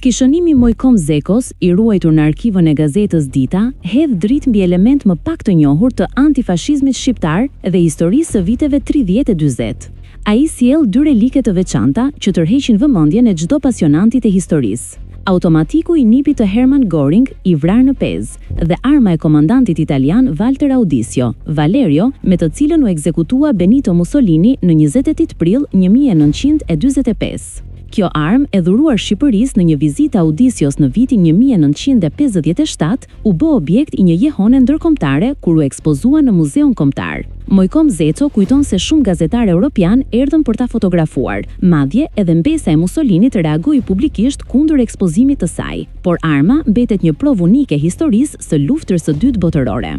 Kishënimi Mojkom Zekos, i ruajtur në arkivën e gazetës Dita, hedh dritë mbi element më pak të njohur të antifashizmit shqiptar dhe historisë së viteve 30 e 40. Ai sjell dy relike të veçanta që tërheqin vëmendjen e çdo pasionantit e historisë. Automatiku i nipit të Hermann Göring, i vrarë në Pezë, dhe arma e komandantit italian Walter Audicio, Valerio, me të cilën u ekzekutua Benito Mussolini në 28 prill 1945. Kjo armë e dhuruar Shqipërisë në një vizitë Audicios në vitin 1957 u bë objekt i një jehone ndërkombëtare kur u ekspozua në Muzeun Kombëtar. Mojkom Zeco kujton se shumë gazetarë evropian erdhën për ta fotografuar, madje edhe mbesa e Mussolinit reagoi publikisht kundër ekspozimit të saj, por arma mbetet një provë unike historisë së luftës së dytë botërore.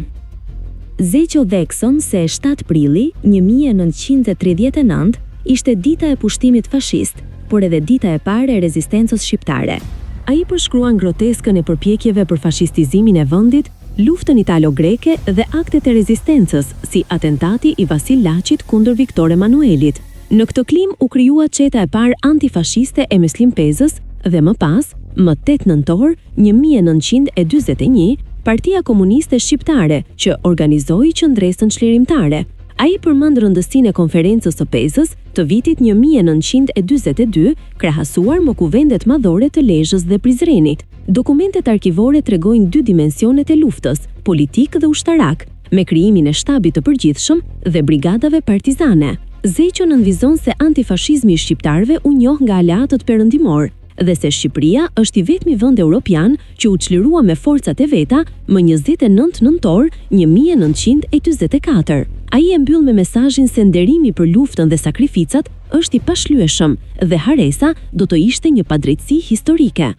Zeco dhekson se 7 prilli 1939 ishte dita e pushtimit fashist, por edhe dita e parë e rezistencës shqiptare. Ai përshkruan groteskën e përpjekjeve për fashistizimin e vendit, luftën italo-greke dhe aktet e rezistencës, si atentati i Vasil Laçit kundër Viktor Emanuelit. Në këtë klim u krijua çeta e parë antifashiste e Meslim Pezës dhe më pas, më 8 nëntor 1941, Partia Komuniste Shqiptare, që organizoi qendresën çlirimtare. Ai përmend rëndësinë e konferencës së Pezës të vitit 1942, krahasuar me kuvendet madhore të Lezhës dhe Prizrenit. Dokumentet arkivore tregojnë dy dimensionet e luftës, politik dhe ushtarak, me krijimin e shtabit të përgjithshëm dhe brigadave partizane. Zeco nënvizon se antifashizmi i shqiptarëve u njoh nga aleatët perëndimor dhe se Shqipëria është i vetmi vend evropian që u çlirua me forcat e veta më 29 nëntor 1944. Ai e mbyll me mesazhin se nderimi për luftën dhe sakrificat është i pashlyeshëm dhe haresa do të ishte një padrejtësi historike.